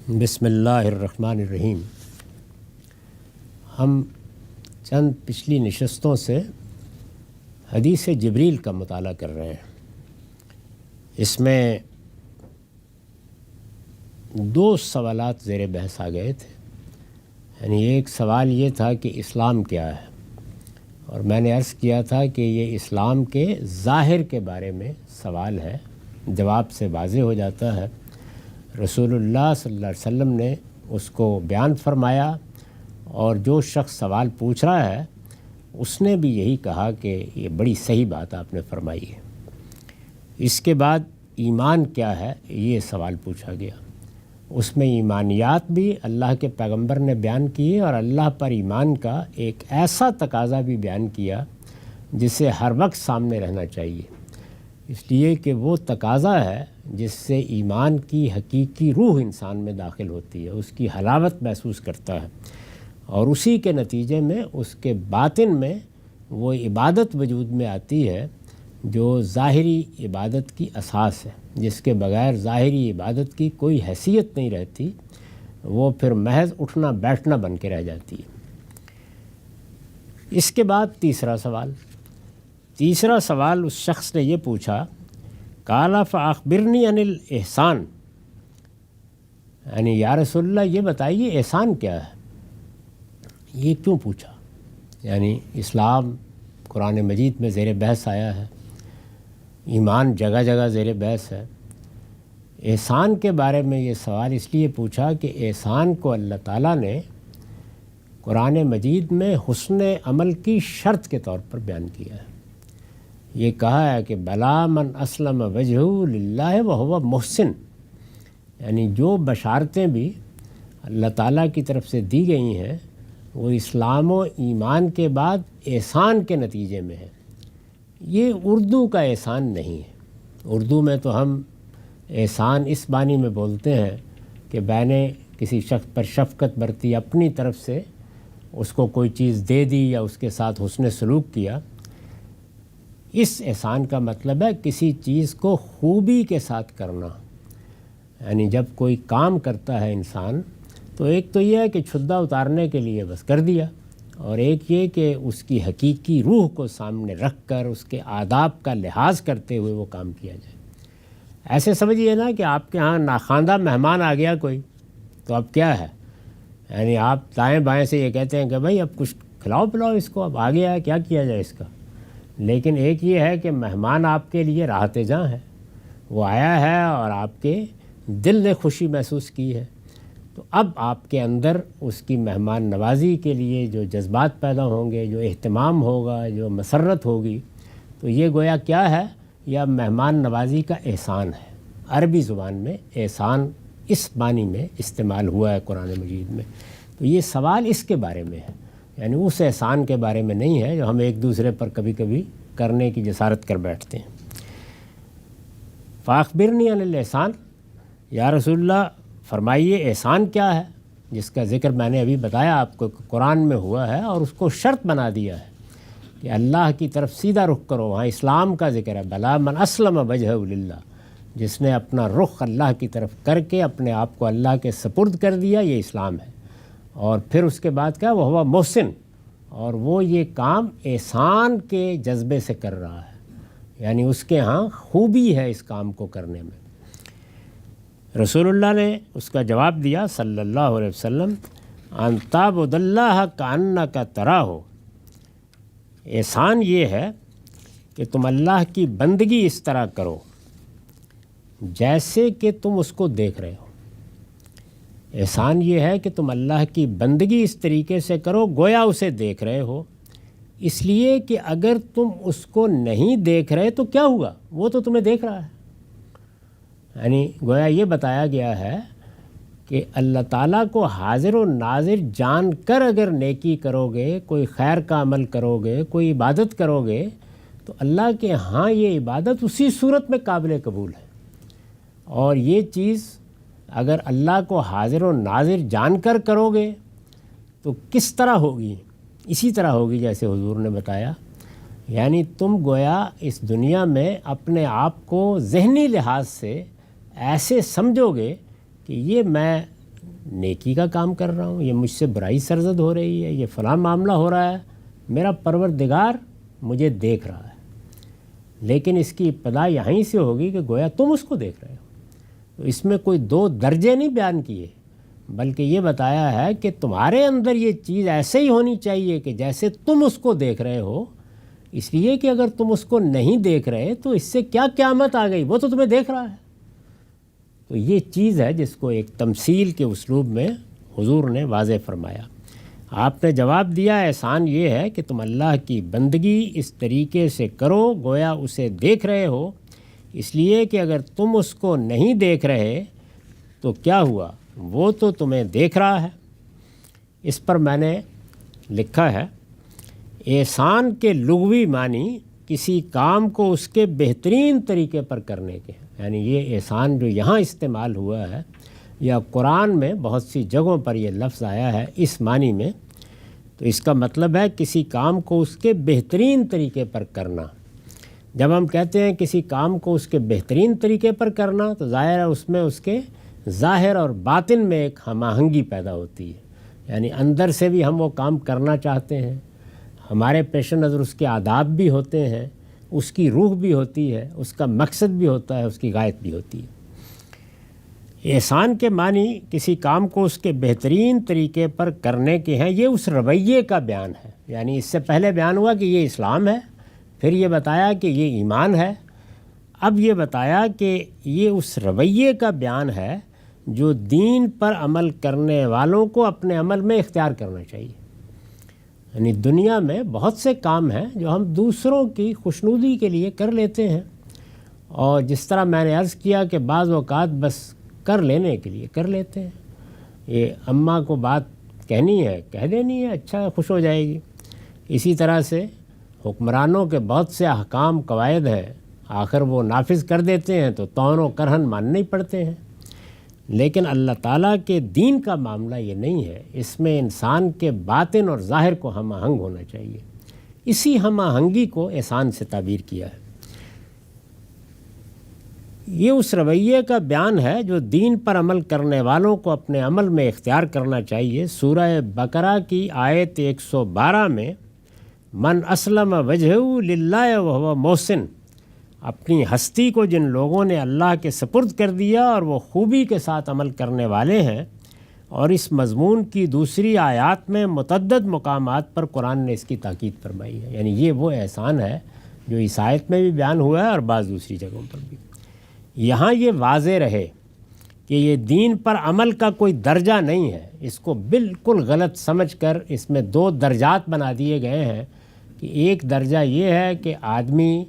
بسم اللہ الرحمن الرحیم۔ ہم چند پچھلی نشستوں سے حدیث جبریل کا مطالعہ کر رہے ہیں۔ اس میں دو سوالات زیر بحث آ گئے تھے۔ یعنی ایک سوال یہ تھا کہ اسلام کیا ہے، اور میں نے عرض کیا تھا کہ یہ اسلام کے ظاہر کے بارے میں سوال ہے، جواب سے واضح ہو جاتا ہے۔ رسول اللہ صلی اللہ علیہ وسلم نے اس کو بیان فرمایا، اور جو شخص سوال پوچھ رہا ہے اس نے بھی یہی کہا کہ یہ بڑی صحیح بات آپ نے فرمائی ہے۔ اس کے بعد ایمان کیا ہے یہ سوال پوچھا گیا۔ اس میں ایمانیات بھی اللہ کے پیغمبر نے بیان کیے، اور اللہ پر ایمان کا ایک ایسا تقاضا بھی بیان کیا جسے ہر وقت سامنے رہنا چاہیے، اس لیے کہ وہ تقاضا ہے جس سے ایمان کی حقیقی روح انسان میں داخل ہوتی ہے، اس کی حلاوت محسوس کرتا ہے، اور اسی کے نتیجے میں اس کے باطن میں وہ عبادت وجود میں آتی ہے جو ظاہری عبادت کی اساس ہے، جس کے بغیر ظاہری عبادت کی کوئی حیثیت نہیں رہتی، وہ پھر محض اٹھنا بیٹھنا بن کے رہ جاتی ہے۔ اس کے بعد تیسرا سوال اس شخص نے یہ پوچھا، قال فاخبرنی عن الاحسان، یعنی یا رسول اللہ یہ بتائیے احسان کیا ہے۔ یہ کیوں پوچھا؟ یعنی اسلام قرآن مجید میں زیر بحث آیا ہے، ایمان جگہ جگہ زیر بحث ہے۔ احسان کے بارے میں یہ سوال اس لیے پوچھا کہ احسان کو اللہ تعالیٰ نے قرآن مجید میں حسن عمل کی شرط کے طور پر بیان کیا ہے۔ یہ کہا ہے کہ بلا من اسلم وجہہ للہ وہو محسن، یعنی جو بشارتیں بھی اللہ تعالیٰ کی طرف سے دی گئی ہیں وہ اسلام و ایمان کے بعد احسان کے نتیجے میں ہے۔ یہ اردو کا احسان نہیں ہے۔ اردو میں تو ہم احسان اس معنی میں بولتے ہیں کہ میں نے کسی شخص پر شفقت برتی، اپنی طرف سے اس کو کوئی چیز دے دی یا اس کے ساتھ حسن سلوک کیا۔ اس احسان کا مطلب ہے کسی چیز کو خوبی کے ساتھ کرنا۔ یعنی جب کوئی کام کرتا ہے انسان تو ایک تو یہ ہے کہ چھدا اتارنے کے لیے بس کر دیا، اور ایک یہ کہ اس کی حقیقی روح کو سامنے رکھ کر اس کے آداب کا لحاظ کرتے ہوئے وہ کام کیا جائے۔ ایسے سمجھیے نا کہ آپ کے ہاں ناخواندہ مہمان آ گیا کوئی، تو اب کیا ہے، یعنی آپ دائیں بائیں سے یہ کہتے ہیں کہ بھائی اب کچھ کھلاؤ پلاؤ اس کو، اب آ گیا ہے کیا کیا جائے اس کا۔ لیکن ایک یہ ہے کہ مہمان آپ کے لیے راحت جاں ہے، وہ آیا ہے اور آپ کے دل نے خوشی محسوس کی ہے، تو اب آپ کے اندر اس کی مہمان نوازی کے لیے جو جذبات پیدا ہوں گے، جو اہتمام ہوگا، جو مسرت ہوگی، تو یہ گویا کیا ہے، یہ مہمان نوازی کا احسان ہے۔ عربی زبان میں احسان اس معنی میں استعمال ہوا ہے قرآن مجید میں۔ تو یہ سوال اس کے بارے میں ہے، یعنی اس احسان کے بارے میں نہیں ہے جو ہم ایک دوسرے پر کبھی کبھی کرنے کی جسارت کر بیٹھتے ہیں۔ فاخبرنی عن الاحسان، یا رسول اللہ فرمائیے احسان کیا ہے، جس کا ذکر میں نے ابھی بتایا آپ کو قرآن میں ہوا ہے، اور اس کو شرط بنا دیا ہے کہ اللہ کی طرف سیدھا رخ کرو۔ وہاں اسلام کا ذکر ہے، بلا من اسلم وجہہ للہ، جس نے اپنا رخ اللہ کی طرف کر کے اپنے آپ کو اللہ کے سپرد کر دیا، یہ اسلام ہے۔ اور پھر اس کے بعد کیا، وہ ہوا محسن، اور وہ یہ کام احسان کے جذبے سے کر رہا ہے، یعنی اس کے ہاں خوبی ہے اس کام کو کرنے میں۔ رسول اللہ نے اس کا جواب دیا صلی اللہ علیہ وسلم، ان تعبد اللہ کانک تراہ، احسان یہ ہے کہ تم اللہ کی بندگی اس طرح کرو جیسے کہ تم اس کو دیکھ رہے ہو۔ احسان یہ ہے کہ تم اللہ کی بندگی اس طریقے سے کرو گویا اسے دیکھ رہے ہو، اس لیے کہ اگر تم اس کو نہیں دیکھ رہے تو کیا ہوا، وہ تو تمہیں دیکھ رہا ہے۔ یعنی گویا یہ بتایا گیا ہے کہ اللہ تعالیٰ کو حاضر و ناظر جان کر اگر نیکی کرو گے، کوئی خیر کا عمل کرو گے، کوئی عبادت کرو گے، تو اللہ کے ہاں یہ عبادت اسی صورت میں قابل قبول ہے۔ اور یہ چیز اگر اللہ کو حاضر و ناظر جان کر کرو گے تو کس طرح ہوگی؟ اسی طرح ہوگی جیسے حضور نے بتایا، یعنی تم گویا اس دنیا میں اپنے آپ کو ذہنی لحاظ سے ایسے سمجھو گے کہ یہ میں نیکی کا کام کر رہا ہوں، یہ مجھ سے برائی سرزد ہو رہی ہے، یہ فلاں معاملہ ہو رہا ہے، میرا پروردگار مجھے دیکھ رہا ہے۔ لیکن اس کی ابتدا یہیں سے ہوگی کہ گویا تم اس کو دیکھ رہے ہو۔ تو اس میں کوئی دو درجے نہیں بیان کیے، بلکہ یہ بتایا ہے کہ تمہارے اندر یہ چیز ایسے ہی ہونی چاہیے کہ جیسے تم اس کو دیکھ رہے ہو، اس لیے کہ اگر تم اس کو نہیں دیکھ رہے تو اس سے کیا قیامت آ گئی، وہ تو تمہیں دیکھ رہا ہے۔ تو یہ چیز ہے جس کو ایک تمثیل کے اسلوب میں حضور نے واضح فرمایا۔ آپ نے جواب دیا احسان یہ ہے کہ تم اللہ کی بندگی اس طریقے سے کرو گویا اسے دیکھ رہے ہو، اس لیے کہ اگر تم اس کو نہیں دیکھ رہے تو کیا ہوا، وہ تو تمہیں دیکھ رہا ہے۔ اس پر میں نے لکھا ہے احسان کے لغوی معنی کسی کام کو اس کے بہترین طریقے پر کرنے کے ہیں، یعنی یہ احسان جو یہاں استعمال ہوا ہے یا قرآن میں بہت سی جگہوں پر یہ لفظ آیا ہے اس معنی میں، تو اس کا مطلب ہے کسی کام کو اس کے بہترین طریقے پر کرنا۔ جب ہم کہتے ہیں کسی کام کو اس کے بہترین طریقے پر کرنا تو ظاہر ہے اس میں اس کے ظاہر اور باطن میں ایک ہم آہنگی پیدا ہوتی ہے، یعنی اندر سے بھی ہم وہ کام کرنا چاہتے ہیں، ہمارے پیش نظر اس کے آداب بھی ہوتے ہیں، اس کی روح بھی ہوتی ہے، اس کا مقصد بھی ہوتا ہے، اس کی غایت بھی ہوتی ہے۔ احسان کے معنی کسی کام کو اس کے بہترین طریقے پر کرنے کے ہیں، یہ اس رویے کا بیان ہے، یعنی اس سے پہلے بیان ہوا کہ یہ اسلام ہے، پھر یہ بتایا کہ یہ ایمان ہے، اب یہ بتایا کہ یہ اس رویے کا بیان ہے جو دین پر عمل کرنے والوں کو اپنے عمل میں اختیار کرنا چاہیے۔ یعنی دنیا میں بہت سے کام ہیں جو ہم دوسروں کی خوشنودی کے لیے کر لیتے ہیں، اور جس طرح میں نے عرض کیا کہ بعض اوقات بس کر لینے کے لیے کر لیتے ہیں، یہ اماں کو بات کہنی ہے کہہ دینی ہے، اچھا خوش ہو جائے گی۔ اسی طرح سے حکمرانوں کے بہت سے احکام قواعد ہیں، آخر وہ نافذ کر دیتے ہیں تو طعن و کرہن ماننے ہی پڑتے ہیں۔ لیکن اللہ تعالیٰ کے دین کا معاملہ یہ نہیں ہے، اس میں انسان کے باطن اور ظاہر کو ہم آہنگ ہونا چاہیے، اسی ہم آہنگی کو احسان سے تعبیر کیا ہے۔ یہ اس رویے کا بیان ہے جو دین پر عمل کرنے والوں کو اپنے عمل میں اختیار کرنا چاہیے۔ سورہ بقرہ کی آیت 112 میں من اسلم وجہہ للہ وہو محسن، اپنی ہستی کو جن لوگوں نے اللہ کے سپرد کر دیا اور وہ خوبی کے ساتھ عمل کرنے والے ہیں، اور اس مضمون کی دوسری آیات میں متعدد مقامات پر قرآن نے اس کی تاکید فرمائی ہے، یعنی یہ وہ احسان ہے جو اس آیت میں بھی بیان ہوا ہے اور بعض دوسری جگہوں پر بھی۔ یہاں یہ واضح رہے کہ یہ دین پر عمل کا کوئی درجہ نہیں ہے، اس کو بالکل غلط سمجھ کر اس میں دو درجات بنا دیے گئے ہیں کہ ایک درجہ یہ ہے کہ آدمی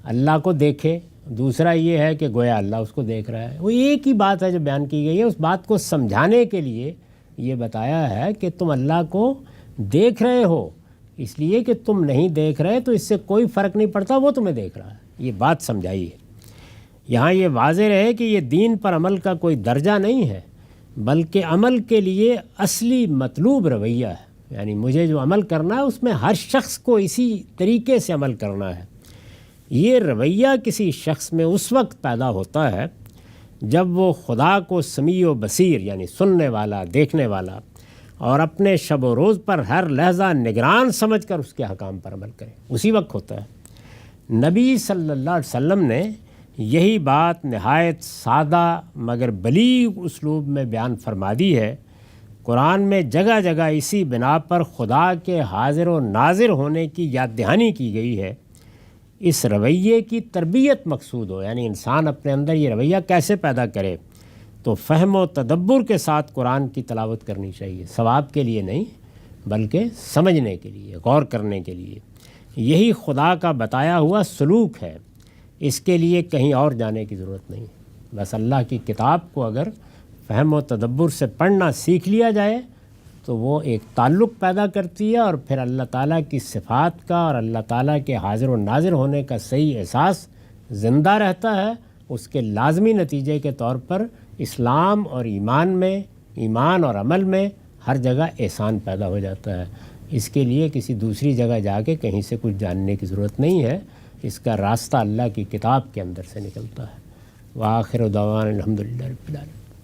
اللہ کو دیکھے، دوسرا یہ ہے کہ گویا اللہ اس کو دیکھ رہا ہے۔ وہ ایک ہی بات ہے جو بیان کی گئی ہے، اس بات کو سمجھانے کے لیے یہ بتایا ہے کہ تم اللہ کو دیکھ رہے ہو، اس لیے کہ تم نہیں دیکھ رہے تو اس سے کوئی فرق نہیں پڑتا، وہ تمہیں دیکھ رہا ہے، یہ بات سمجھائی ہے۔ یہاں یہ واضح رہے کہ یہ دین پر عمل کا کوئی درجہ نہیں ہے، بلکہ عمل کے لیے اصلی مطلوب رویہ ہے، یعنی مجھے جو عمل کرنا ہے اس میں ہر شخص کو اسی طریقے سے عمل کرنا ہے۔ یہ رویہ کسی شخص میں اس وقت پیدا ہوتا ہے جب وہ خدا کو سمیع و بصیر یعنی سننے والا، دیکھنے والا، اور اپنے شب و روز پر ہر لحظہ نگران سمجھ کر اس کے احکام پر عمل کرے، اسی وقت ہوتا ہے۔ نبی صلی اللہ علیہ وسلم نے یہی بات نہایت سادہ مگر بلیغ اسلوب میں بیان فرما دی ہے۔ قرآن میں جگہ جگہ اسی بنا پر خدا کے حاضر و ناظر ہونے کی یاد دہانی کی گئی ہے۔ اس رویے کی تربیت مقصود ہو، یعنی انسان اپنے اندر یہ رویہ کیسے پیدا کرے، تو فہم و تدبر کے ساتھ قرآن کی تلاوت کرنی چاہیے، ثواب کے لیے نہیں بلکہ سمجھنے کے لیے، غور کرنے کے لیے۔ یہی خدا کا بتایا ہوا سلوک ہے، اس کے لیے کہیں اور جانے کی ضرورت نہیں۔ بس اللہ کی کتاب کو اگر فہم و تدبر سے پڑھنا سیکھ لیا جائے تو وہ ایک تعلق پیدا کرتی ہے، اور پھر اللہ تعالیٰ کی صفات کا اور اللہ تعالیٰ کے حاضر و ناظر ہونے کا صحیح احساس زندہ رہتا ہے۔ اس کے لازمی نتیجے کے طور پر اسلام اور ایمان اور عمل میں ہر جگہ احسان پیدا ہو جاتا ہے۔ اس کے لیے کسی دوسری جگہ جا کے کہیں سے کچھ جاننے کی ضرورت نہیں ہے، اس کا راستہ اللہ کی کتاب کے اندر سے نکلتا ہے۔ وآخر دعوانا الحمدللہ رب العالمین۔